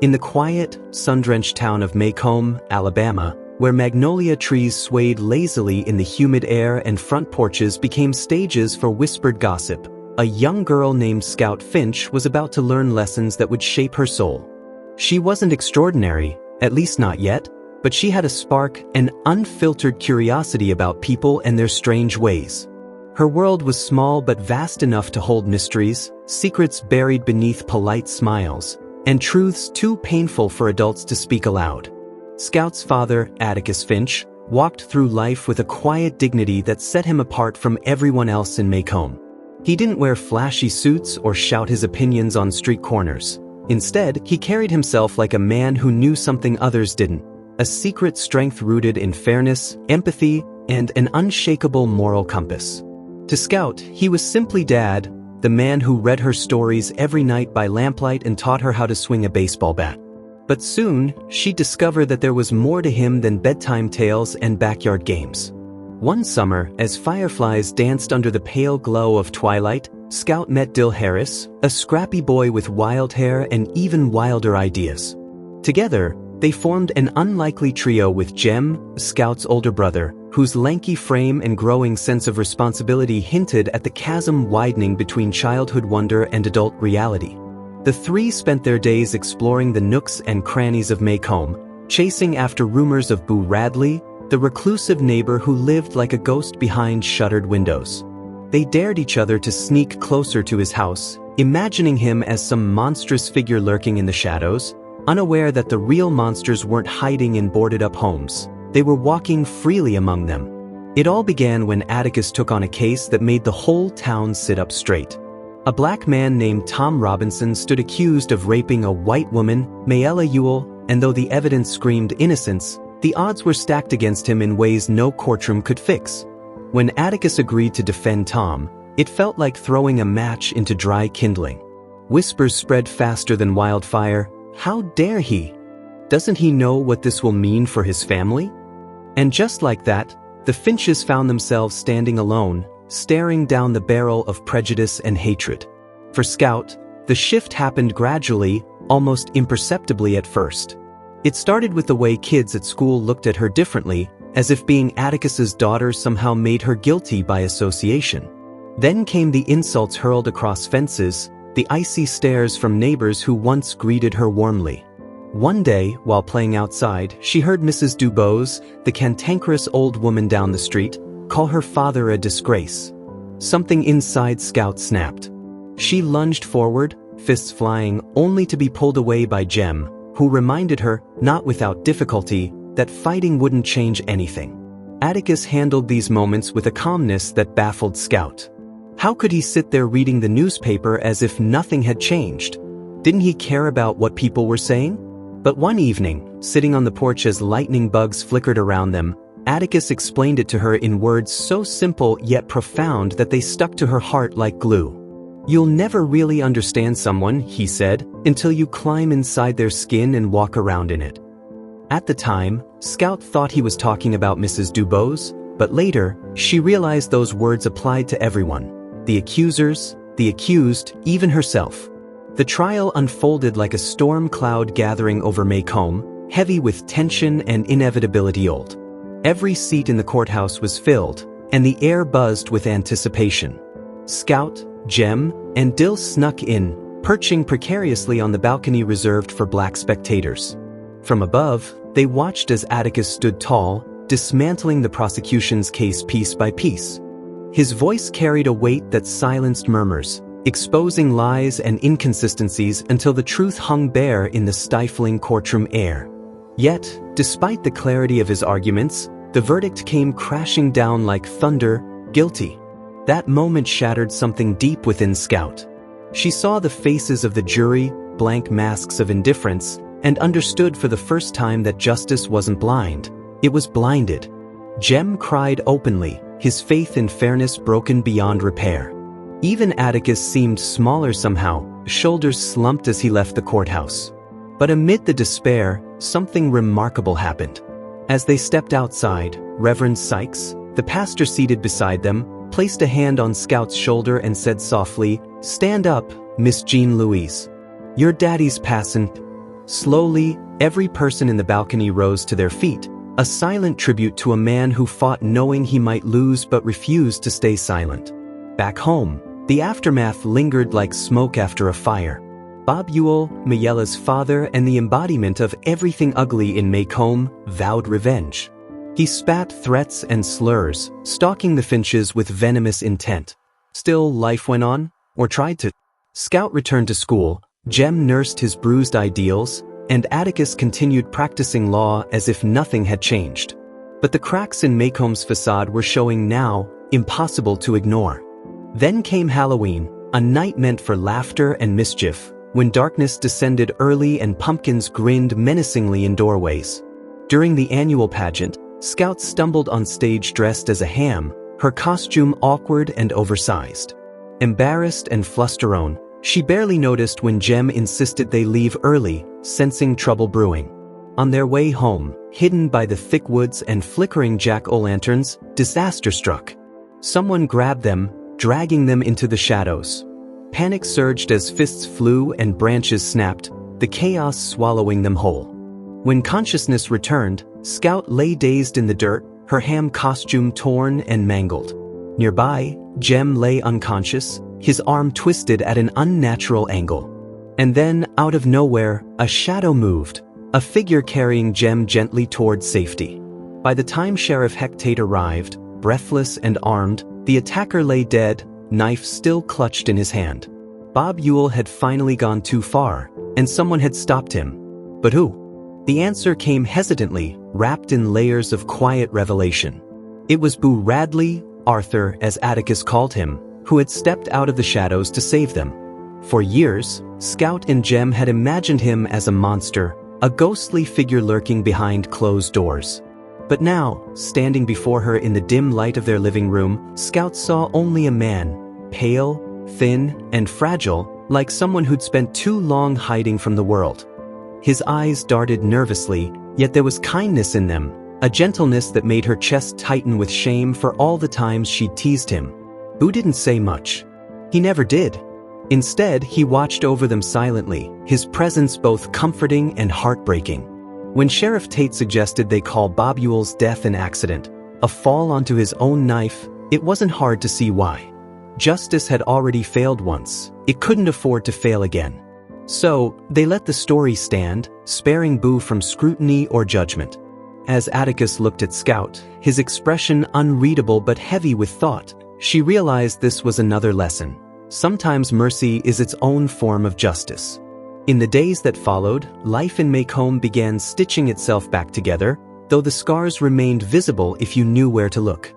In the quiet, sun-drenched town of Macomb, Alabama, where magnolia trees swayed lazily in the humid air and front porches became stages for whispered gossip, a young girl named Scout Finch was about to learn lessons that would shape her soul. She wasn't extraordinary, at least not yet, but she had a spark, an unfiltered curiosity about people and their strange ways. Her world was small but vast enough to hold mysteries, secrets buried beneath polite smiles, and truths too painful for adults to speak aloud. Scout's father, Atticus Finch, walked through life with a quiet dignity that set him apart from everyone else in Macomb. He didn't wear flashy suits or shout his opinions on street corners. Instead, he carried himself like a man who knew something others didn't, a secret strength rooted in fairness, empathy, and an unshakable moral compass. To Scout, he was simply Dad, the man who read her stories every night by lamplight and taught her how to swing a baseball bat. But soon, she discovered that there was more to him than bedtime tales and backyard games. One summer, as fireflies danced under the pale glow of twilight, Scout met Dill Harris, a scrappy boy with wild hair and even wilder ideas. Together, they formed an unlikely trio with Jem, Scout's older brother, whose lanky frame and growing sense of responsibility hinted at the chasm widening between childhood wonder and adult reality. The three spent their days exploring the nooks and crannies of Macomb, chasing after rumors of Boo Radley, the reclusive neighbor who lived like a ghost behind shuttered windows. They dared each other to sneak closer to his house, imagining him as some monstrous figure lurking in the shadows, unaware that the real monsters weren't hiding in boarded-up homes. They were walking freely among them. It all began when Atticus took on a case that made the whole town sit up straight. A black man named Tom Robinson stood accused of raping a white woman, Mayella Ewell, and though the evidence screamed innocence, the odds were stacked against him in ways no courtroom could fix. When Atticus agreed to defend Tom, it felt like throwing a match into dry kindling. Whispers spread faster than wildfire. How dare he? Doesn't he know what this will mean for his family? And just like that, the Finches found themselves standing alone, staring down the barrel of prejudice and hatred. For Scout, the shift happened gradually, almost imperceptibly at first. It started with the way kids at school looked at her differently, as if being Atticus's daughter somehow made her guilty by association. Then came the insults hurled across fences, the icy stares from neighbors who once greeted her warmly. One day, while playing outside, she heard Mrs. Dubose, the cantankerous old woman down the street, call her father a disgrace. Something inside Scout snapped. She lunged forward, fists flying, only to be pulled away by Jem, who reminded her, not without difficulty, that fighting wouldn't change anything. Atticus handled these moments with a calmness that baffled Scout. How could he sit there reading the newspaper as if nothing had changed? Didn't he care about what people were saying? But one evening, sitting on the porch as lightning bugs flickered around them, Atticus explained it to her in words so simple yet profound that they stuck to her heart like glue. "You'll never really understand someone," he said, "until you climb inside their skin and walk around in it." At the time, Scout thought he was talking about Mrs. Dubose, but later, she realized those words applied to everyone. The accusers, the accused, even herself. The trial unfolded like a storm cloud gathering over Macomb, heavy with tension and inevitability. Every seat in the courthouse was filled, and the air buzzed with anticipation. Scout, Jem, and Dill snuck in, perching precariously on the balcony reserved for black spectators. From above, they watched as Atticus stood tall, dismantling the prosecution's case piece by piece. His voice carried a weight that silenced murmurs, exposing lies and inconsistencies until the truth hung bare in the stifling courtroom air. Yet, despite the clarity of his arguments, the verdict came crashing down like thunder, guilty. That moment shattered something deep within Scout. She saw the faces of the jury, blank masks of indifference, and understood for the first time that justice wasn't blind. It was blinded. Jem cried openly, his faith in fairness broken beyond repair. Even Atticus seemed smaller somehow, shoulders slumped as he left the courthouse. But amid the despair, something remarkable happened. As they stepped outside, Reverend Sykes, the pastor seated beside them, placed a hand on Scout's shoulder and said softly, "Stand up, Miss Jean Louise. Your daddy's passin'." Slowly, every person in the balcony rose to their feet, a silent tribute to a man who fought knowing he might lose but refused to stay silent. Back home, the aftermath lingered like smoke after a fire. Bob Ewell, Mayella's father and the embodiment of everything ugly in Maycomb, vowed revenge. He spat threats and slurs, stalking the Finches with venomous intent. Still, life went on, or tried to. Scout returned to school, Jem nursed his bruised ideals, and Atticus continued practicing law as if nothing had changed. But the cracks in Maycomb's facade were showing now, impossible to ignore. Then came Halloween, a night meant for laughter and mischief, when darkness descended early and pumpkins grinned menacingly in doorways. During the annual pageant, Scout stumbled on stage dressed as a ham, her costume awkward and oversized. Embarrassed and flusterone, she barely noticed when Jem insisted they leave early, sensing trouble brewing. On their way home, hidden by the thick woods and flickering jack-o'-lanterns, disaster struck. Someone grabbed them, dragging them into the shadows. Panic surged as fists flew and branches snapped, the chaos swallowing them whole. When consciousness returned, Scout lay dazed in the dirt, her ham costume torn and mangled. Nearby, Jem lay unconscious, his arm twisted at an unnatural angle. And then, out of nowhere, a shadow moved, a figure carrying Jem gently toward safety. By the time Sheriff Hectate arrived, breathless and armed, the attacker lay dead, knife still clutched in his hand. Bob Ewell had finally gone too far, and someone had stopped him. But who? The answer came hesitantly, wrapped in layers of quiet revelation. It was Boo Radley, Arthur as Atticus called him, who had stepped out of the shadows to save them. For years, Scout and Jem had imagined him as a monster, a ghostly figure lurking behind closed doors. But now, standing before her in the dim light of their living room, Scout saw only a man, pale, thin, and fragile, like someone who'd spent too long hiding from the world. His eyes darted nervously, yet there was kindness in them, a gentleness that made her chest tighten with shame for all the times she'd teased him. Boo didn't say much. He never did. Instead, he watched over them silently, his presence both comforting and heartbreaking. When Sheriff Tate suggested they call Bob Ewell's death an accident, a fall onto his own knife, it wasn't hard to see why. Justice had already failed once, it couldn't afford to fail again. So, they let the story stand, sparing Boo from scrutiny or judgment. As Atticus looked at Scout, his expression unreadable but heavy with thought, she realized this was another lesson. Sometimes mercy is its own form of justice. In the days that followed, life in Maycomb began stitching itself back together, though the scars remained visible if you knew where to look.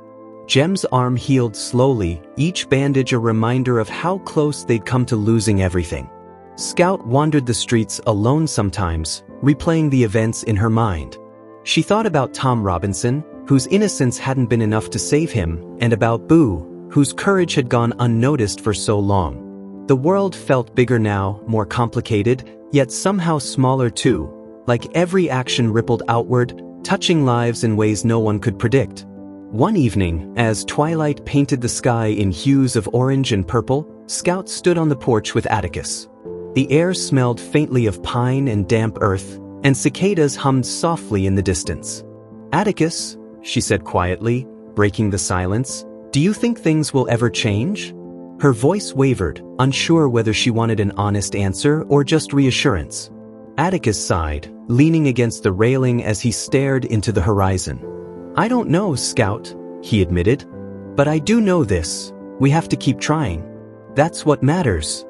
Jem's arm healed slowly, each bandage a reminder of how close they'd come to losing everything. Scout wandered the streets alone sometimes, replaying the events in her mind. She thought about Tom Robinson, whose innocence hadn't been enough to save him, and about Boo, whose courage had gone unnoticed for so long. The world felt bigger now, more complicated, yet somehow smaller too, like every action rippled outward, touching lives in ways no one could predict. One evening, as twilight painted the sky in hues of orange and purple, Scout stood on the porch with Atticus. The air smelled faintly of pine and damp earth, and cicadas hummed softly in the distance. "Atticus," she said quietly, breaking the silence, "do you think things will ever change?" Her voice wavered, unsure whether she wanted an honest answer or just reassurance. Atticus sighed, leaning against the railing as he stared into the horizon. "I don't know, Scout," he admitted. "But I do know this. We have to keep trying. That's what matters."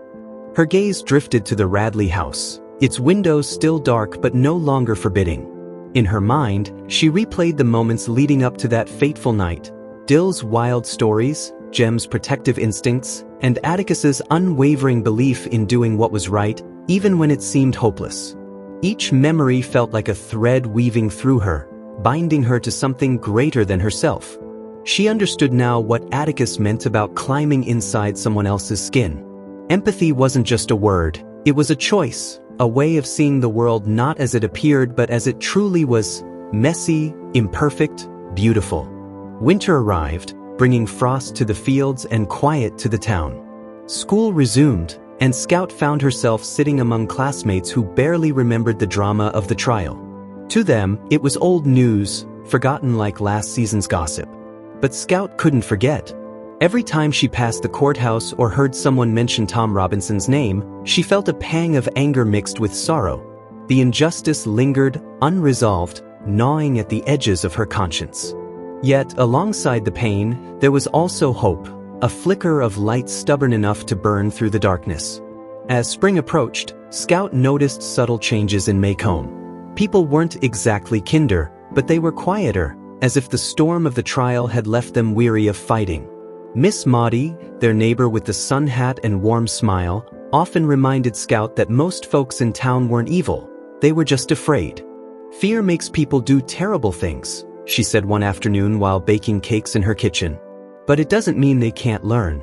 Her gaze drifted to the Radley house, its windows still dark but no longer forbidding. In her mind, she replayed the moments leading up to that fateful night. Dill's wild stories, Jem's protective instincts, and Atticus's unwavering belief in doing what was right, even when it seemed hopeless. Each memory felt like a thread weaving through her, binding her to something greater than herself. She understood now what Atticus meant about climbing inside someone else's skin. Empathy wasn't just a word, it was a choice, a way of seeing the world not as it appeared but as it truly was: messy, imperfect, beautiful. Winter arrived, bringing frost to the fields and quiet to the town. School resumed, and Scout found herself sitting among classmates who barely remembered the drama of the trial. To them, it was old news, forgotten like last season's gossip. But Scout couldn't forget. Every time she passed the courthouse or heard someone mention Tom Robinson's name, she felt a pang of anger mixed with sorrow. The injustice lingered, unresolved, gnawing at the edges of her conscience. Yet, alongside the pain, there was also hope, a flicker of light stubborn enough to burn through the darkness. As spring approached, Scout noticed subtle changes in Maycomb. People weren't exactly kinder, but they were quieter, as if the storm of the trial had left them weary of fighting. Miss Maudie, their neighbor with the sun hat and warm smile, often reminded Scout that most folks in town weren't evil, they were just afraid. "Fear makes people do terrible things," she said one afternoon while baking cakes in her kitchen. "But it doesn't mean they can't learn."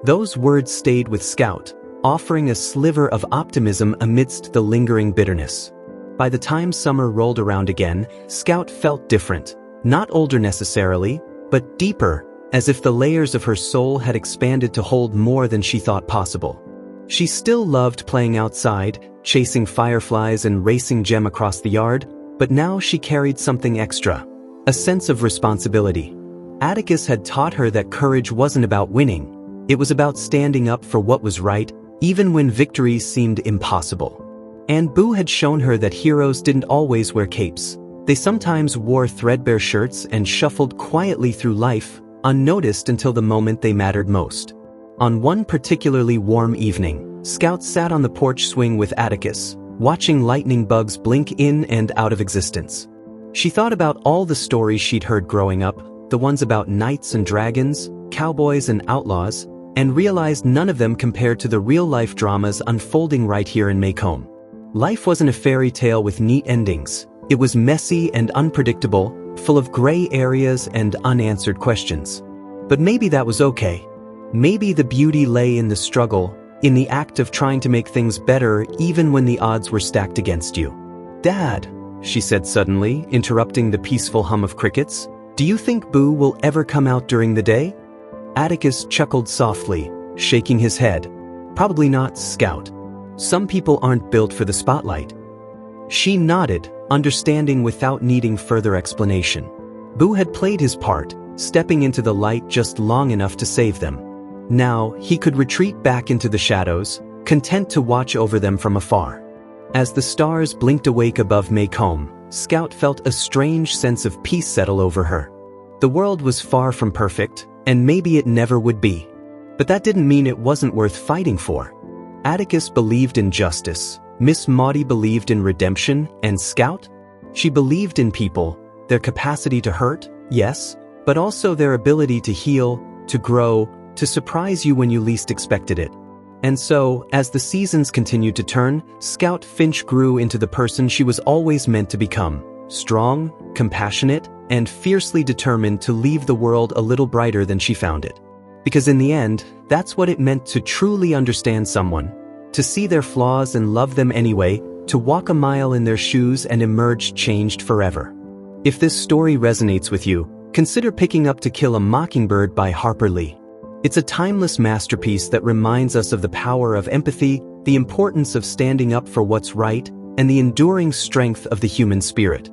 Those words stayed with Scout, offering a sliver of optimism amidst the lingering bitterness. By the time summer rolled around again, Scout felt different. Not older necessarily, but deeper, as if the layers of her soul had expanded to hold more than she thought possible. She still loved playing outside, chasing fireflies and racing Jem across the yard, but now she carried something extra, a sense of responsibility. Atticus had taught her that courage wasn't about winning. It was about standing up for what was right, even when victories seemed impossible. And Boo had shown her that heroes didn't always wear capes. They sometimes wore threadbare shirts and shuffled quietly through life, unnoticed until the moment they mattered most. On one particularly warm evening, Scout sat on the porch swing with Atticus, watching lightning bugs blink in and out of existence. She thought about all the stories she'd heard growing up, the ones about knights and dragons, cowboys and outlaws, and realized none of them compared to the real-life dramas unfolding right here in Maycomb. Life wasn't a fairy tale with neat endings. It was messy and unpredictable, full of gray areas and unanswered questions. But maybe that was okay. Maybe the beauty lay in the struggle, in the act of trying to make things better even when the odds were stacked against you. "Dad," she said suddenly, interrupting the peaceful hum of crickets, "do you think Boo will ever come out during the day?" Atticus chuckled softly, shaking his head. "Probably not, Scout. Some people aren't built for the spotlight." She nodded, understanding without needing further explanation. Boo had played his part, stepping into the light just long enough to save them. Now, he could retreat back into the shadows, content to watch over them from afar. As the stars blinked awake above Maycomb, Scout felt a strange sense of peace settle over her. The world was far from perfect, and maybe it never would be. But that didn't mean it wasn't worth fighting for. Atticus believed in justice, Miss Maudie believed in redemption, and Scout? She believed in people, their capacity to hurt, yes, but also their ability to heal, to grow, to surprise you when you least expected it. And so, as the seasons continued to turn, Scout Finch grew into the person she was always meant to become, strong, compassionate, and fiercely determined to leave the world a little brighter than she found it. Because in the end, that's what it meant to truly understand someone, to see their flaws and love them anyway, to walk a mile in their shoes and emerge changed forever. If this story resonates with you, consider picking up To Kill a Mockingbird by Harper Lee. It's a timeless masterpiece that reminds us of the power of empathy, the importance of standing up for what's right, and the enduring strength of the human spirit.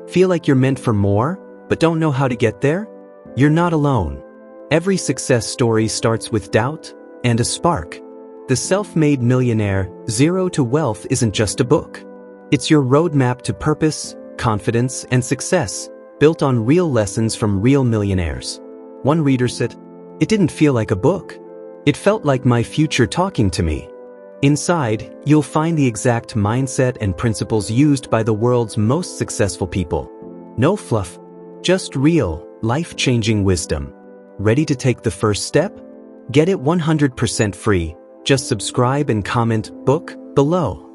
Feel like you're meant for more, but don't know how to get there? You're not alone. Every success story starts with doubt and a spark. The Self-Made Millionaire, Zero to Wealth isn't just a book. It's your roadmap to purpose, confidence, and success, built on real lessons from real millionaires. One reader said, "It didn't feel like a book. It felt like my future talking to me." Inside, you'll find the exact mindset and principles used by the world's most successful people. No fluff, just real, life-changing wisdom. Ready to take the first step? Get it 100% free. Just subscribe and comment "book" below.